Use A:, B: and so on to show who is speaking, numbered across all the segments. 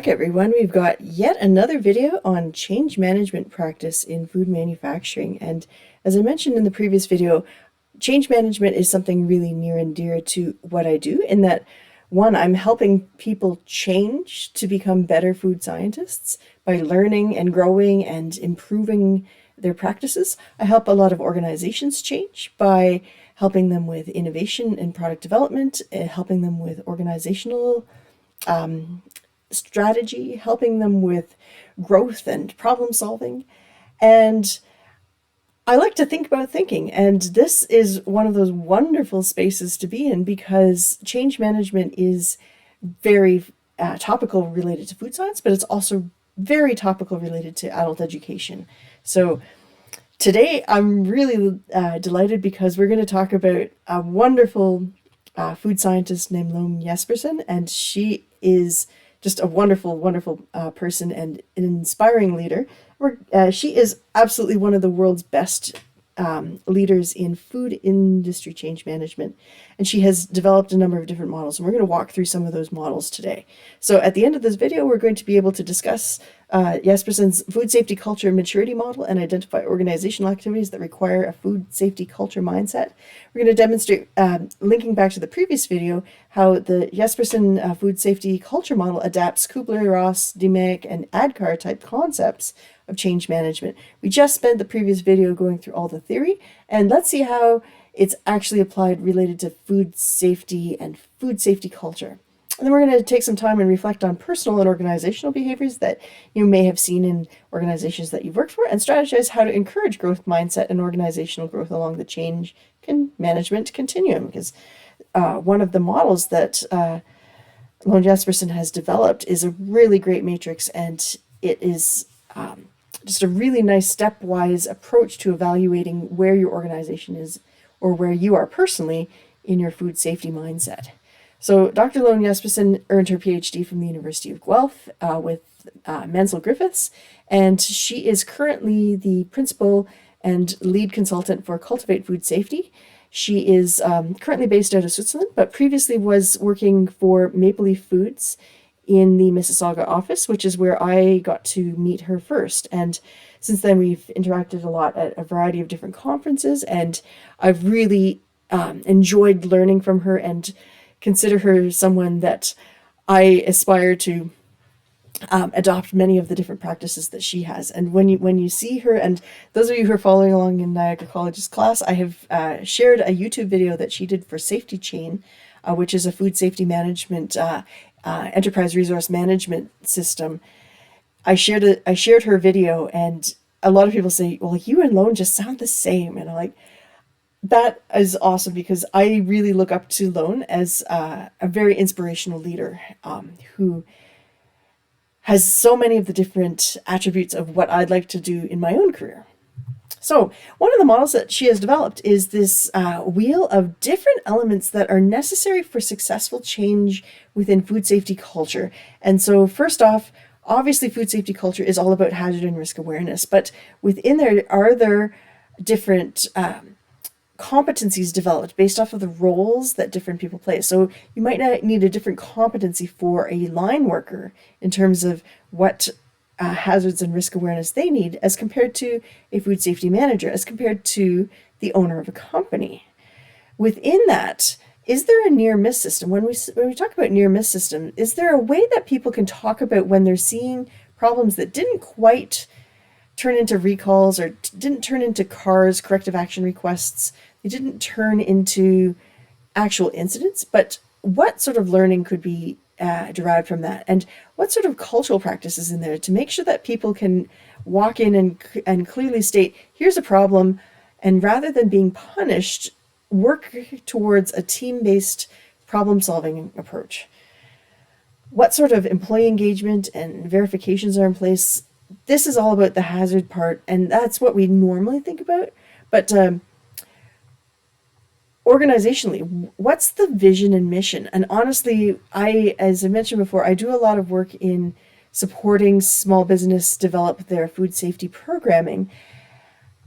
A: back, everyone. We've got yet another video on change management practice in food manufacturing. And as I mentioned in the previous video, change management is something really near and dear to what I do, in that, one, I'm helping people change to become better food scientists by learning and growing and improving their practices. I help a lot of organizations change by helping them with innovation and product development, helping them with organizational strategy, helping them with growth and problem solving. And I like to think about thinking, and this is one of those wonderful spaces to be in, because change management is very topical related to food science, but it's also very topical related to adult education. So today I'm really delighted, because we're going to talk about a wonderful food scientist named Lone Jespersen, and she is just a wonderful, wonderful person and an inspiring leader. She is absolutely one of the world's best leaders in food industry change management, and she has developed a number of different models, and we're going to walk through some of those models today. So at the end of this video, we're going to be able to discuss Jespersen's food safety culture maturity model and identify organizational activities that require a food safety culture mindset. We're going to demonstrate, linking back to the previous video, how the Jespersen food safety culture model adapts Kubler, Ross, DMAIC, and ADKAR type concepts of change management. We just spent the previous video going through all the theory, and let's see how it's actually applied related to food safety and food safety culture. And then we're going to take some time and reflect on personal and organizational behaviors that you may have seen in organizations that you've worked for, and strategize how to encourage growth mindset and organizational growth along the change management continuum. Because one of the models that Lone Jespersen has developed is a really great matrix, and it is just a really nice stepwise approach to evaluating where your organization is, or where you are personally in your food safety mindset. So Dr. Lone Jespersen earned her PhD from the University of Guelph with Mansell Griffiths, and she is currently the principal and lead consultant for Cultivate Food Safety. She is currently based out of Switzerland, but previously was working for Maple Leaf Foods in the Mississauga office, which is where I got to meet her first. And since then, we've interacted a lot at a variety of different conferences, and I've really enjoyed learning from her and consider her someone that I aspire to adopt many of the different practices that she has. And when you see her, and those of you who are following along in Niagara College's class, I have shared a YouTube video that she did for Safety Chain, which is a food safety management enterprise resource management system. I shared her video, and a lot of people say, well, you and Lone just sound the same. And I'm like, that is awesome, because I really look up to Lone as a very inspirational leader who has so many of the different attributes of what I'd like to do in my own career. So one of the models that she has developed is this wheel of different elements that are necessary for successful change within food safety culture. And so first off, obviously food safety culture is all about hazard and risk awareness, but within there are different competencies developed based off of the roles that different people play. So you might not need a different competency for a line worker in terms of what hazards and risk awareness they need, as compared to a food safety manager, as compared to the owner of a company. Within that, is there a near miss system? When we talk about near miss system, is there a way that people can talk about when they're seeing problems that didn't quite turn into recalls, or didn't turn into CARs, corrective action requests, they didn't turn into actual incidents, but what sort of learning could be derived from that, and what sort of cultural practices in there to make sure that people can walk in and clearly state, here's a problem, and rather than being punished, work towards a team-based problem-solving approach. What sort of employee engagement and verifications are in place? This is all about the hazard part, and that's what we normally think about. But organizationally, what's the vision and mission? And honestly, as I mentioned before, I do a lot of work in supporting small business develop their food safety programming.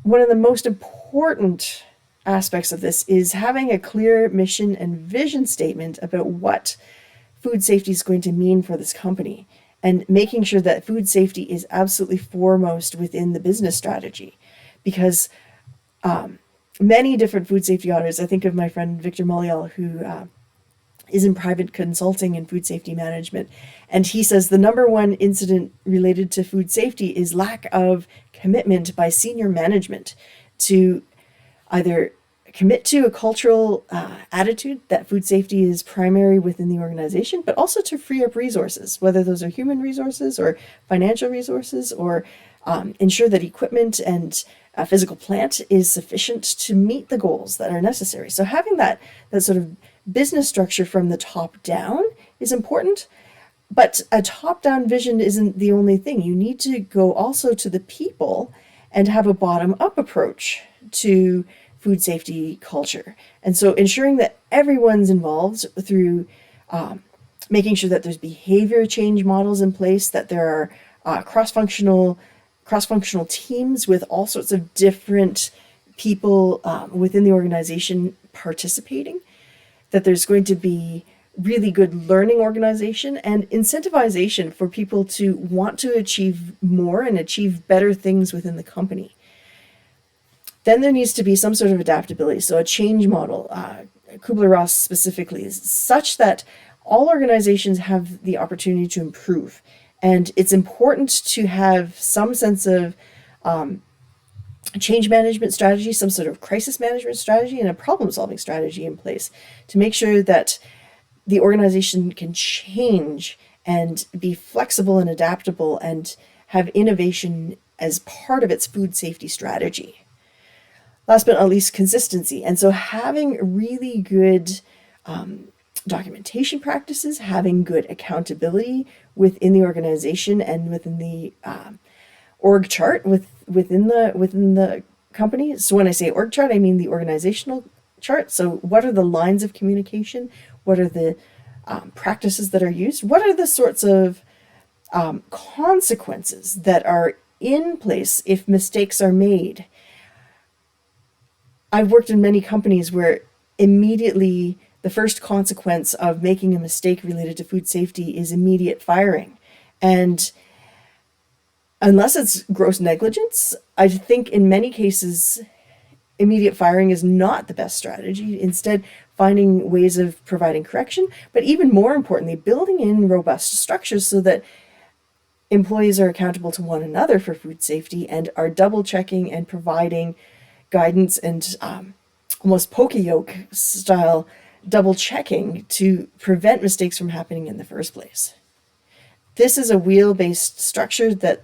A: One of the most important aspects of this is having a clear mission and vision statement about what food safety is going to mean for this company. and making sure that food safety is absolutely foremost within the business strategy. Because many different food safety auditors, I think of my friend Victor Mullial, who is in private consulting and food safety management. And he says the number one incident related to food safety is lack of commitment by senior management to either commit to a cultural attitude that food safety is primary within the organization, but also to free up resources, whether those are human resources or financial resources, or ensure that equipment and physical plant is sufficient to meet the goals that are necessary. So having that sort of business structure from the top down is important, but a top-down vision isn't the only thing. You need to go also to the people and have a bottom-up approach to food safety culture. And so ensuring that everyone's involved through making sure that there's behavior change models in place, that there are cross-functional teams with all sorts of different people within the organization participating, that there's going to be really good learning organization and incentivization for people to want to achieve more and achieve better things within the company. Then there needs to be some sort of adaptability. So a change model, Kubler-Ross specifically, is such that all organizations have the opportunity to improve. And it's important to have some sense of change management strategy, some sort of crisis management strategy, and a problem-solving strategy in place to make sure that the organization can change and be flexible and adaptable and have innovation as part of its food safety strategy. Last but not least, consistency. And so having really good documentation practices, having good accountability within the organization and within the org chart within the company. So when I say org chart, I mean the organizational chart. So what are the lines of communication? What are the practices that are used? What are the sorts of consequences that are in place if mistakes are made? I've worked in many companies where immediately the first consequence of making a mistake related to food safety is immediate firing. And unless it's gross negligence, I think in many cases, immediate firing is not the best strategy. Instead, finding ways of providing correction, but even more importantly, building in robust structures so that employees are accountable to one another for food safety and are double checking and providing guidance and almost poke-yoke style double checking to prevent mistakes from happening in the first place. This is a wheel-based structure that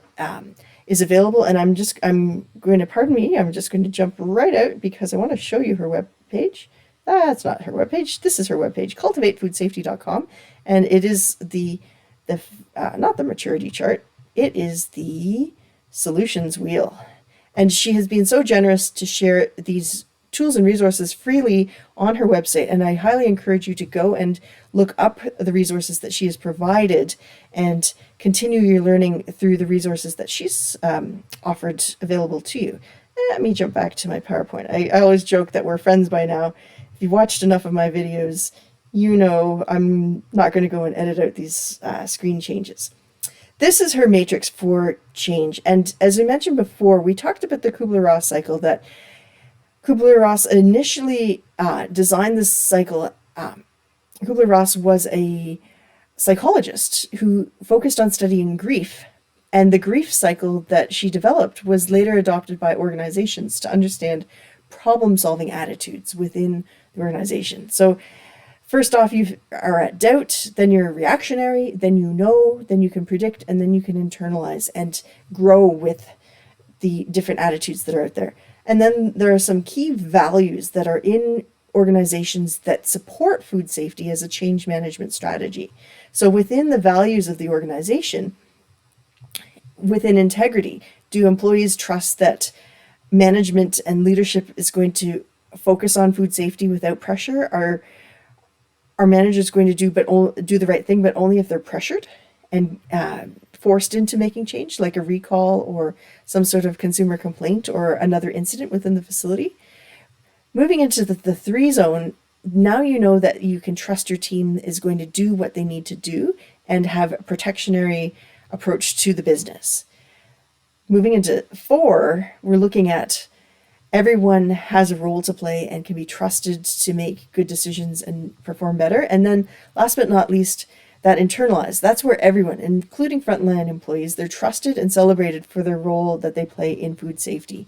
A: is available, and I'm just going to jump right out because I want to show you her webpage. That's not her webpage. This is her webpage, cultivatefoodsafety.com, and it is not the maturity chart. It is the solutions wheel. And she has been so generous to share these tools and resources freely on her website. And I highly encourage you to go and look up the resources that she has provided and continue your learning through the resources that she's offered available to you. Let me jump back to my PowerPoint. I always joke that we're friends by now. If you've watched enough of my videos, you know I'm not going to go and edit out these screen changes. This is her matrix for change. And as I mentioned before, we talked about the Kubler-Ross cycle, that Kubler-Ross initially designed this cycle. Kubler-Ross was a psychologist who focused on studying grief. And the grief cycle that she developed was later adopted by organizations to understand problem-solving attitudes within the organization. So first off, you are at doubt, then you're reactionary, then you know, then you can predict, and then you can internalize and grow with the different attitudes that are out there. And then there are some key values that are in organizations that support food safety as a change management strategy. So within the values of the organization, within integrity, do employees trust that management and leadership is going to focus on food safety without pressure? Are managers going to do the right thing, but only if they're pressured and forced into making change, like a recall or some sort of consumer complaint or another incident within the facility? Moving into the 3 zone, now you know that you can trust your team is going to do what they need to do and have a protectionary approach to the business. Moving into 4, we're looking at everyone has a role to play and can be trusted to make good decisions and perform better. And then last but not least, that internalized. That's where everyone, including frontline employees, they're trusted and celebrated for their role that they play in food safety.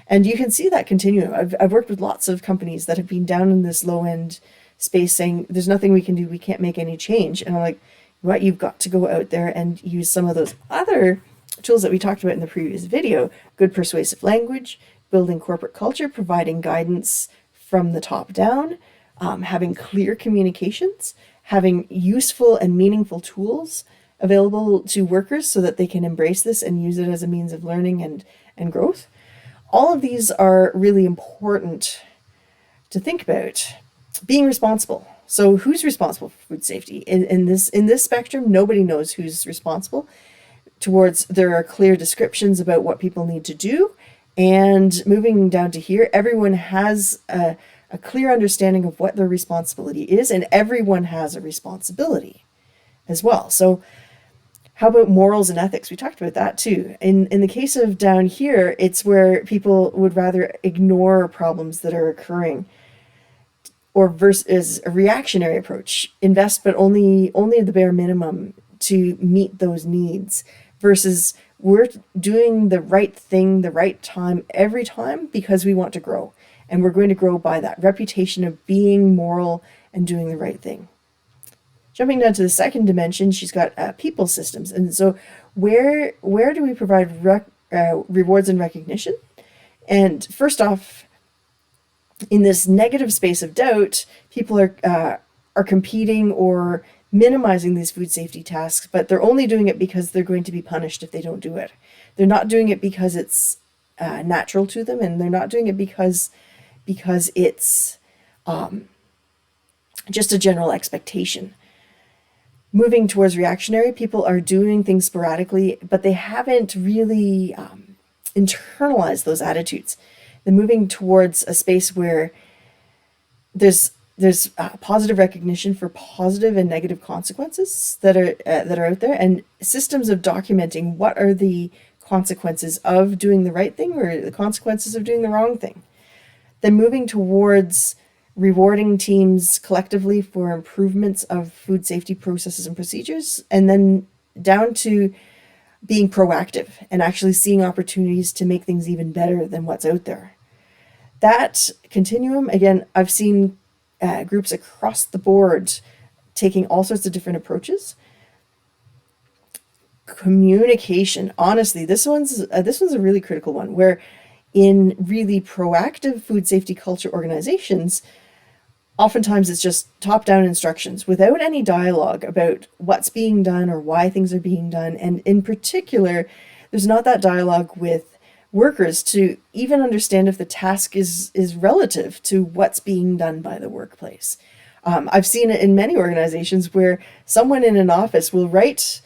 A: And you can see that continuum. I've worked with lots of companies that have been down in this low end space saying, there's nothing we can do, we can't make any change. And I'm like, what, you've got to go out there and use some of those other tools that we talked about in the previous video. Good persuasive language, building corporate culture, providing guidance from the top down, having clear communications, having useful and meaningful tools available to workers so that they can embrace this and use it as a means of learning and growth. All of these are really important to think about. Being responsible. So who's responsible for food safety? In this spectrum, nobody knows who's responsible. There are clear descriptions about what people need to do. And moving down to here, everyone has a clear understanding of what their responsibility is, and everyone has a responsibility as well. So how about morals and ethics? We talked about that too. In the case of down here, it's where people would rather ignore problems that are occurring, or versus a reactionary approach, invest but only the bare minimum to meet those needs, versus we're doing the right thing, the right time, every time because we want to grow. And we're going to grow by that reputation of being moral and doing the right thing. Jumping down to the second dimension, she's got people systems. And so where do we provide rewards and recognition? And first off, in this negative space of doubt, people are competing or minimizing these food safety tasks, but they're only doing it because they're going to be punished if they don't do it. They're not doing it because it's natural to them, and they're not doing it because it's just a general expectation. Moving towards reactionary, people are doing things sporadically, but they haven't really internalized those attitudes. They're moving towards a space where there's positive recognition for positive and negative consequences that are out there, and systems of documenting what are the consequences of doing the right thing or the consequences of doing the wrong thing. Then moving towards rewarding teams collectively for improvements of food safety processes and procedures, and then down to being proactive and actually seeing opportunities to make things even better than what's out there. That continuum, again, I've seen groups across the board taking all sorts of different approaches. Communication, honestly, this one's a really critical one, where in really proactive food safety culture organizations, oftentimes it's just top-down instructions without any dialogue about what's being done or why things are being done. And in particular, there's not that dialogue with workers to even understand if the task is relative to what's being done by the workplace. I've seen it in many organizations where someone in an office will write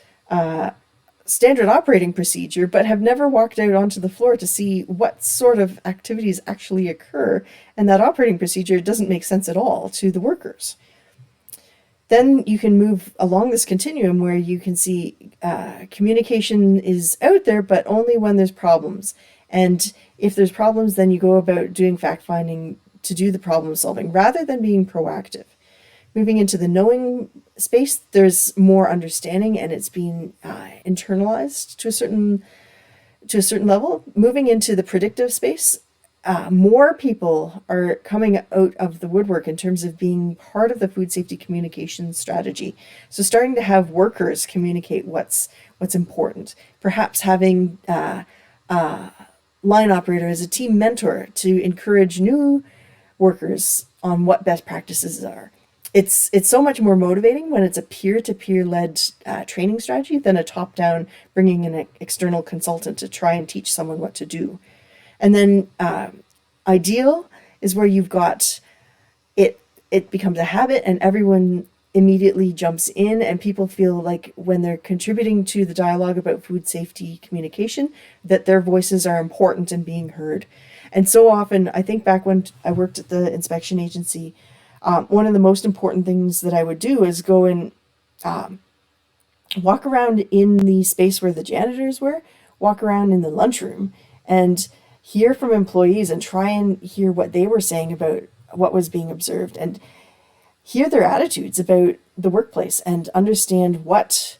A: standard operating procedure, but have never walked out onto the floor to see what sort of activities actually occur, and that operating procedure doesn't make sense at all to the workers. Then you can move along this continuum where you can see communication is out there, but only when there's problems. And if there's problems, then you go about doing fact-finding to do the problem solving rather than being proactive. Moving into the knowing space, there's more understanding, and it's being internalized to a certain level. Moving into the predictive space, more people are coming out of the woodwork in terms of being part of the food safety communication strategy. So starting to have workers communicate what's important. Perhaps having line operator as a team mentor to encourage new workers on what best practices are. It's so much more motivating when it's a peer-to-peer led training strategy than a top-down bringing in an external consultant to try and teach someone what to do. And then ideal is where you've got it becomes a habit and everyone immediately jumps in, and people feel like when they're contributing to the dialogue about food safety communication, that their voices are important and being heard. And so often, I think back when I worked at the inspection agency, one of the most important things that I would do is go and walk around in the space where the janitors were, walk around in the lunchroom, and hear from employees and try and hear what they were saying about what was being observed, and hear their attitudes about the workplace, and understand what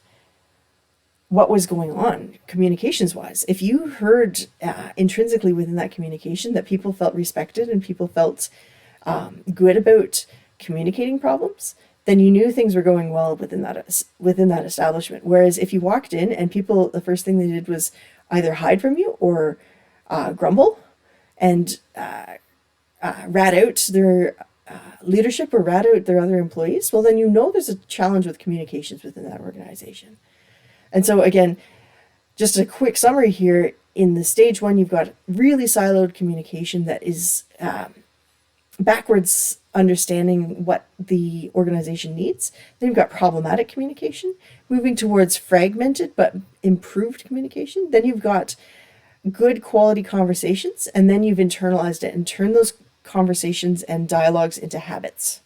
A: was going on communications wise. If you heard intrinsically within that communication that people felt respected and people felt good about communicating problems, then you knew things were going well within that establishment. Whereas if you walked in and people, the first thing they did was either hide from you or grumble and rat out their leadership or rat out their other employees, well, then you know there's a challenge with communications within that organization. And so again, just a quick summary here. In the stage one, you've got really siloed communication that is backwards understanding what the organization needs. Then you've got problematic communication, moving towards fragmented but improved communication. Then you've got good quality conversations, and then you've internalized it and turned those conversations and dialogues into habits.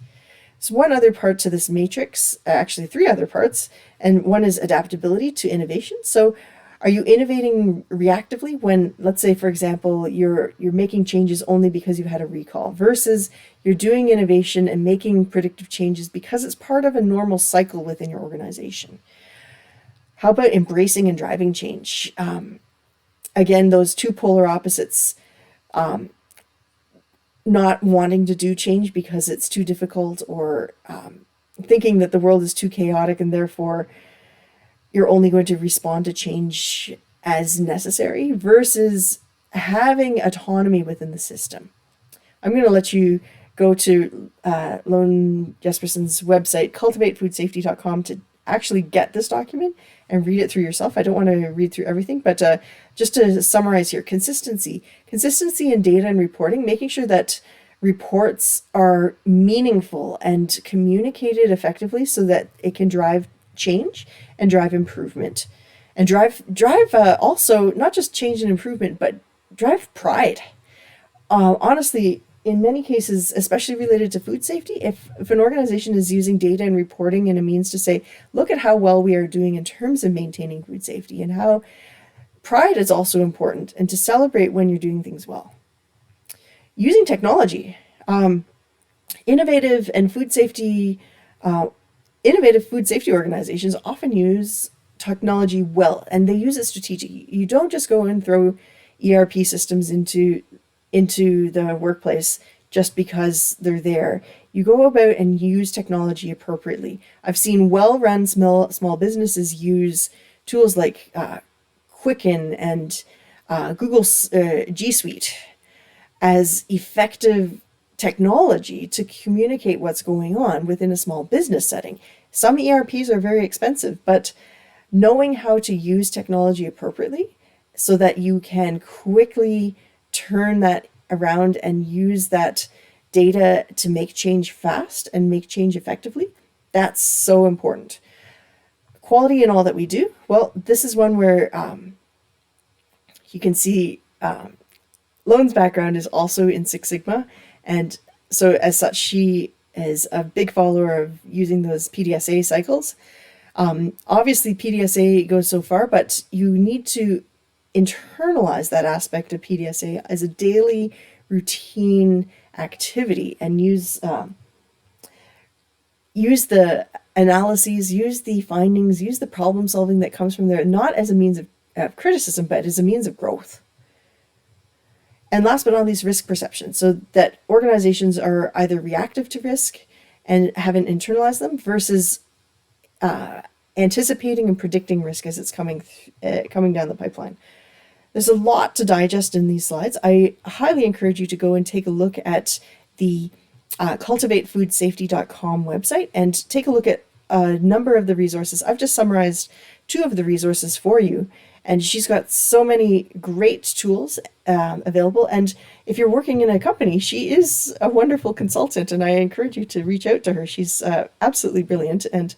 A: So one other part to this matrix, actually three other parts, and one is adaptability to innovation. So are you innovating reactively when, let's say, for example, you're making changes only because you had a recall, versus you're doing innovation and making predictive changes because it's part of a normal cycle within your organization? How about embracing and driving change? Again, those two polar opposites, not wanting to do change because it's too difficult, or thinking that the world is too chaotic and therefore you're only going to respond to change as necessary, versus having autonomy within the system. I'm going to let you go to Lone Jespersen's website, cultivateFoodSafety.com, to actually get this document and read it through yourself. I don't want to read through everything, but just to summarize here, consistency in data and reporting, making sure that reports are meaningful and communicated effectively so that it can drive change and drive improvement, and drive also not just change and improvement, but drive pride. Honestly, in many cases, especially related to food safety, if an organization is using data and reporting and a means to say, look at how well we are doing in terms of maintaining food safety, and how pride is also important, and to celebrate when you're doing things well. Using technology, innovative food safety organizations often use technology well, and they use it strategically. You don't just go and throw ERP systems into the workplace just because they're there. You go about and use technology appropriately. I've seen well-run small businesses use tools like Quicken and Google G Suite as effective technology to communicate what's going on within a small business setting. Some ERPs are very expensive, but knowing how to use technology appropriately so that you can quickly turn that around and use that data to make change fast and make change effectively, that's so important. Quality in all that we do. Well, this is one where you can see Lone's background is also in Six Sigma, and so as such, she is a big follower of using those PDSA cycles. Obviously, PDSA goes so far, but you need to internalize that aspect of PDSA as a daily routine activity, and use the analyses, use the findings, use the problem solving that comes from there, not as a means of criticism, but as a means of growth. And last but not least, risk perception, so that organizations are either reactive to risk and haven't internalized them, versus anticipating and predicting risk as it's coming down the pipeline. There's a lot to digest in these slides. I highly encourage you to go and take a look at the cultivatefoodsafety.com website and take a look at a number of the resources. I've just summarized 2 of the resources for you, and she's got so many great tools available. And if you're working in a company, she is a wonderful consultant, and I encourage you to reach out to her. She's absolutely brilliant. And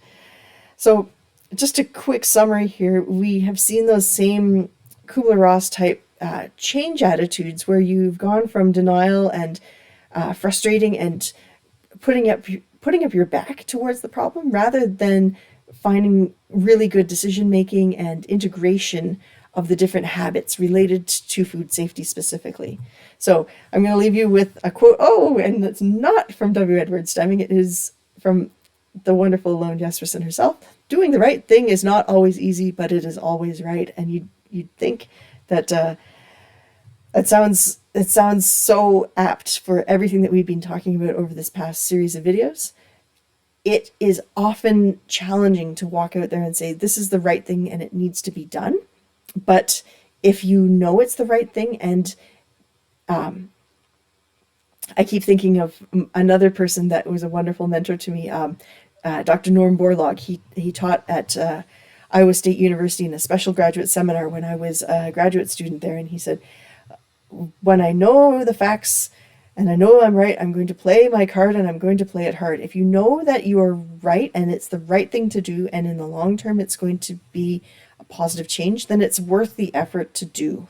A: so just a quick summary here, we have seen those same Kubler-Ross type change attitudes where you've gone from denial and frustrating and putting up your back towards the problem, rather than finding really good decision making and integration of the different habits related to food safety specifically. So I'm going to leave you with a quote. Oh, and it's not from W. Edwards Deming. It is from the wonderful Lone Jespersen herself. Doing the right thing is not always easy, but it is always right. And you'd think that it sounds so apt for everything that we've been talking about over this past series of videos. It is often challenging to walk out there and say, this is the right thing and it needs to be done. But if you know it's the right thing, and I keep thinking of another person that was a wonderful mentor to me, Dr. Norm Borlaug. He taught at Iowa State University in a special graduate seminar when I was a graduate student there, and he said, when I know the facts and I know I'm right, I'm going to play my card and I'm going to play it hard. If you know that you are right and it's the right thing to do, and in the long term it's going to be a positive change, then it's worth the effort to do.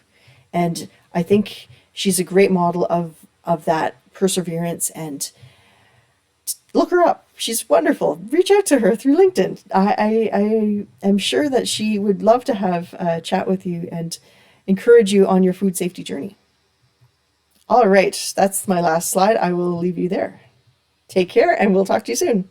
A: And I think she's a great model of that perseverance. And look her up. She's wonderful. Reach out to her through LinkedIn. I am sure that she would love to have a chat with you and encourage you on your food safety journey. All right, that's my last slide. I will leave you there. Take care, and we'll talk to you soon.